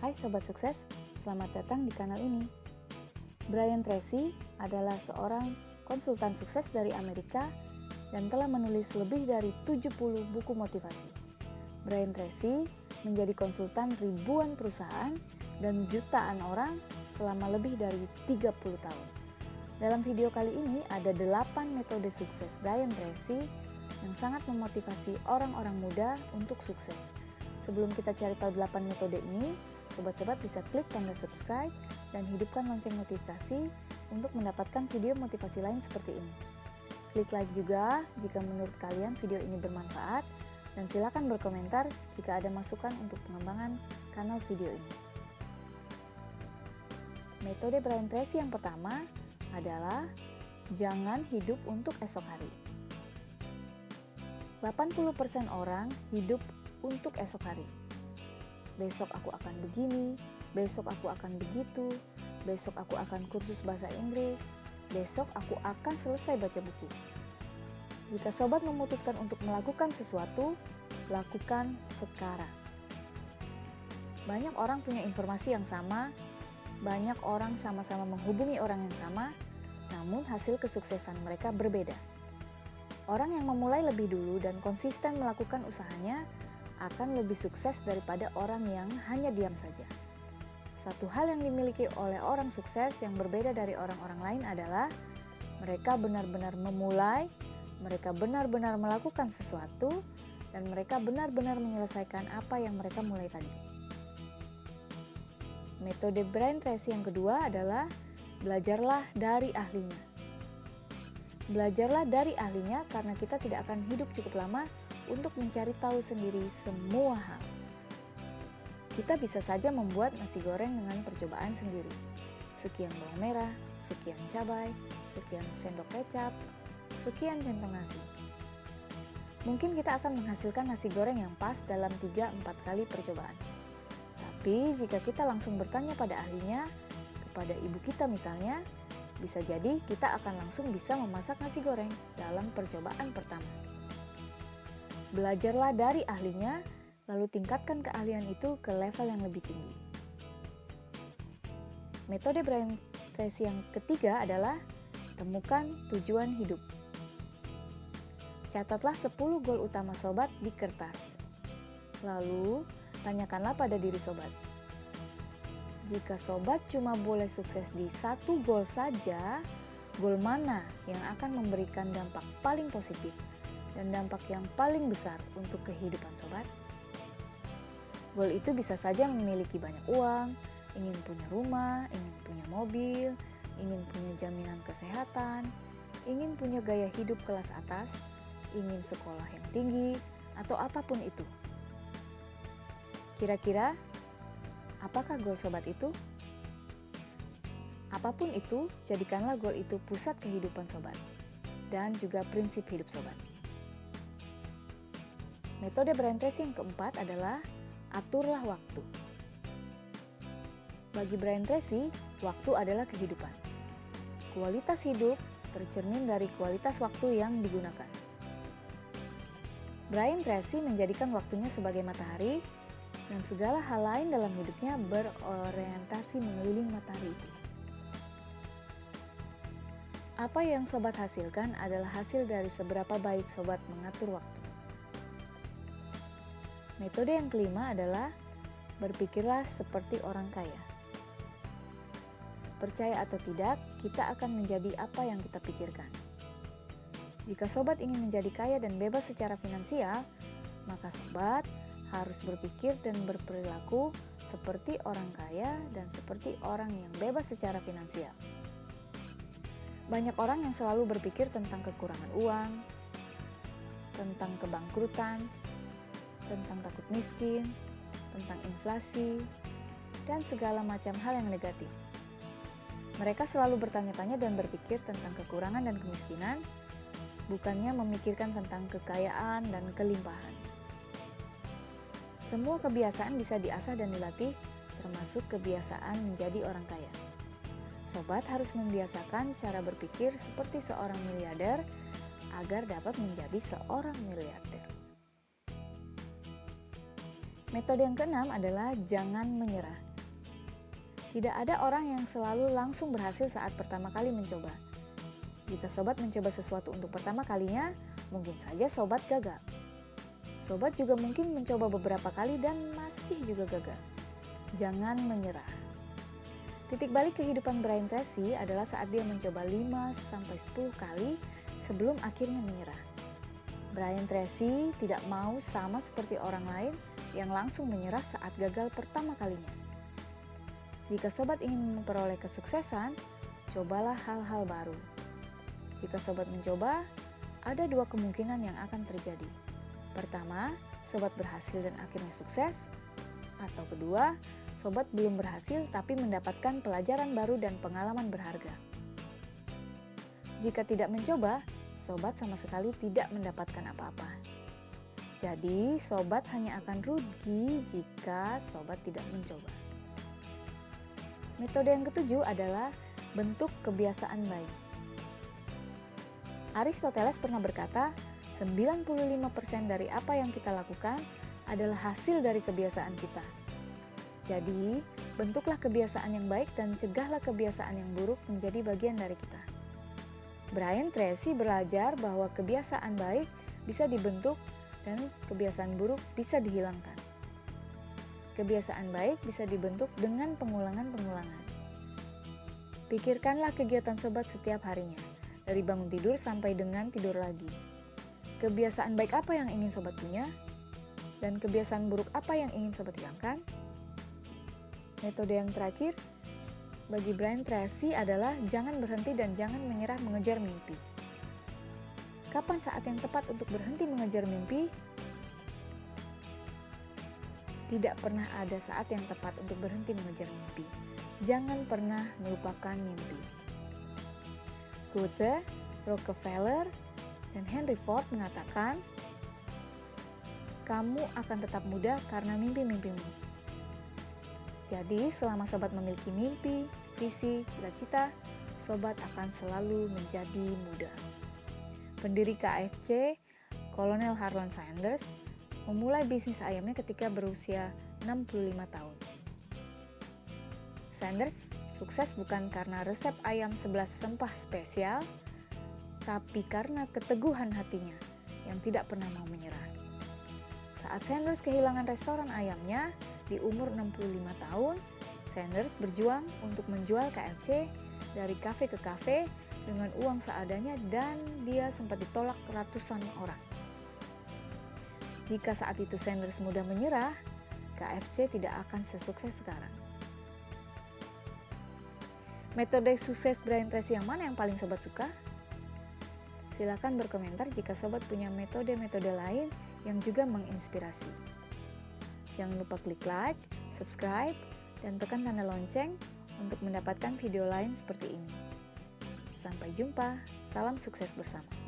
Hai Sobat Sukses, selamat datang di kanal ini. Brian Tracy adalah seorang konsultan sukses dari Amerika dan telah menulis lebih dari 70 buku motivasi. Brian Tracy menjadi konsultan ribuan perusahaan dan jutaan orang selama lebih dari 30 tahun. Dalam video kali ini ada 8 metode sukses Brian Tracy yang sangat memotivasi orang-orang muda untuk sukses. Sebelum kita cari tahu 8 metode ini, sobat-sobat bisa klik tanda subscribe dan hidupkan lonceng notifikasi untuk mendapatkan video motivasi lain seperti ini. Klik like juga jika menurut kalian video ini bermanfaat dan silakan berkomentar jika ada masukan untuk pengembangan kanal video ini. Metode Brian Tracy yang pertama adalah jangan hidup untuk esok hari. 80% orang hidup untuk esok hari. Besok aku akan begini, besok aku akan begitu, besok aku akan kursus bahasa Inggris, besok aku akan selesai baca buku. Jika sobat memutuskan untuk melakukan sesuatu, lakukan sekarang. Banyak orang punya informasi yang sama, banyak orang sama-sama menghubungi orang yang sama, namun hasil kesuksesan mereka berbeda. Orang yang memulai lebih dulu dan konsisten melakukan usahanya akan lebih sukses daripada orang yang hanya diam saja. Satu hal yang dimiliki oleh orang sukses yang berbeda dari orang-orang lain adalah mereka benar-benar memulai, mereka benar-benar melakukan sesuatu, dan mereka benar-benar menyelesaikan apa yang mereka mulai tadi. Metode Brian Tracy yang kedua adalah belajarlah dari ahlinya. Belajarlah dari ahlinya karena kita tidak akan hidup cukup lama untuk mencari tahu sendiri semua hal. Kita bisa saja membuat nasi goreng dengan percobaan sendiri. Sekian bawang merah, sekian cabai, sekian sendok kecap, sekian centong nasi. Mungkin kita akan menghasilkan nasi goreng yang pas dalam 3-4 kali percobaan. Tapi jika kita langsung bertanya pada ahlinya, kepada ibu kita misalnya, bisa jadi kita akan langsung bisa memasak nasi goreng dalam percobaan pertama. Belajarlah dari ahlinya, lalu tingkatkan keahlian itu ke level yang lebih tinggi. Metode Brian Tracy yang ketiga adalah temukan tujuan hidup. Catatlah 10 goal utama sobat di kertas. Lalu, tanyakanlah pada diri sobat. Jika sobat cuma boleh sukses di satu goal saja, goal mana yang akan memberikan dampak paling positif dan dampak yang paling besar untuk kehidupan sobat? Goal itu bisa saja memiliki banyak uang, ingin punya rumah, ingin punya mobil, ingin punya jaminan kesehatan, ingin punya gaya hidup kelas atas, ingin sekolah yang tinggi, atau apapun itu. Kira-kira, apakah goal sobat itu? Apapun itu, jadikanlah goal itu pusat kehidupan sobat dan juga prinsip hidup sobat. Metode Brian Tracy yang keempat adalah aturlah waktu. Bagi Brian Tracy, waktu adalah kehidupan. Kualitas hidup tercermin dari kualitas waktu yang digunakan. Brian Tracy menjadikan waktunya sebagai matahari dan segala hal lain dalam hidupnya berorientasi mengelilingi matahari itu. Apa yang sobat hasilkan adalah hasil dari seberapa baik sobat mengatur waktu. Metode yang kelima adalah berpikirlah seperti orang kaya. Percaya atau tidak, kita akan menjadi apa yang kita pikirkan. Jika sobat ingin menjadi kaya dan bebas secara finansial, maka sobat harus berpikir dan berperilaku seperti orang kaya dan seperti orang yang bebas secara finansial. Banyak orang yang selalu berpikir tentang kekurangan uang, tentang kebangkrutan, tentang takut miskin, tentang inflasi, dan segala macam hal yang negatif. Mereka selalu bertanya-tanya dan berpikir tentang kekurangan dan kemiskinan, bukannya memikirkan tentang kekayaan dan kelimpahan. Semua kebiasaan bisa diasah dan dilatih, termasuk kebiasaan menjadi orang kaya. Sobat harus membiasakan cara berpikir seperti seorang miliarder agar dapat menjadi seorang miliarder. Metode yang keenam adalah jangan menyerah. Tidak ada orang yang selalu langsung berhasil saat pertama kali mencoba. Jika sobat mencoba sesuatu untuk pertama kalinya, mungkin saja sobat gagal. Sobat juga mungkin mencoba beberapa kali dan masih juga gagal. Jangan menyerah. Titik balik kehidupan Brian Tracy adalah saat dia mencoba 5-10 kali sebelum akhirnya menyerah. Brian Tracy tidak mau sama seperti orang lain yang langsung menyerah saat gagal pertama kalinya. Jika sobat ingin memperoleh kesuksesan, cobalah hal-hal baru. Jika sobat mencoba, ada dua kemungkinan yang akan terjadi. Pertama, sobat berhasil dan akhirnya sukses. Atau kedua, sobat belum berhasil tapi mendapatkan pelajaran baru dan pengalaman berharga. Jika tidak mencoba, sobat sama sekali tidak mendapatkan apa-apa. Jadi, sobat hanya akan rugi jika sobat tidak mencoba. Metode yang ketujuh adalah bentuk kebiasaan baik. Aristoteles pernah berkata, 95% dari apa yang kita lakukan adalah hasil dari kebiasaan kita. Jadi, bentuklah kebiasaan yang baik dan cegahlah kebiasaan yang buruk menjadi bagian dari kita. Brian Tracy belajar bahwa kebiasaan baik bisa dibentuk dan kebiasaan buruk bisa dihilangkan. Kebiasaan baik bisa dibentuk dengan pengulangan-pengulangan. Pikirkanlah kegiatan sobat setiap harinya, dari bangun tidur sampai dengan tidur lagi. Kebiasaan baik apa yang ingin sobat punya? Dan kebiasaan buruk apa yang ingin sobat hilangkan? Metode yang terakhir bagi Brian Tracy adalah jangan berhenti dan jangan menyerah mengejar mimpi. Kapan saat yang tepat untuk berhenti mengejar mimpi? Tidak pernah ada saat yang tepat untuk berhenti mengejar mimpi. Jangan pernah melupakan mimpi. Goethe, Rockefeller, dan Henry Ford mengatakan, kamu akan tetap muda karena mimpi-mimpimu. Jadi, selama sobat memiliki mimpi, visi, cita-cita, sobat akan selalu menjadi muda. Pendiri KFC, Kolonel Harlan Sanders, memulai bisnis ayamnya ketika berusia 65 tahun. Sanders sukses bukan karena resep ayam 11 rempah spesial, tapi karena keteguhan hatinya yang tidak pernah mau menyerah. Saat Sanders kehilangan restoran ayamnya di umur 65 tahun, Sanders berjuang untuk menjual KFC dari kafe ke kafe dengan uang seadanya dan dia sempat ditolak ratusan orang. Jika saat itu Sanders mudah menyerah, KFC tidak akan sesukses sekarang. Metode sukses Brian Tracy yang mana yang paling sobat suka? Silakan berkomentar jika sobat punya metode-metode lain yang juga menginspirasi. Jangan lupa klik like, subscribe, dan tekan tanda lonceng untuk mendapatkan video lain seperti ini. Sampai jumpa, salam sukses bersama.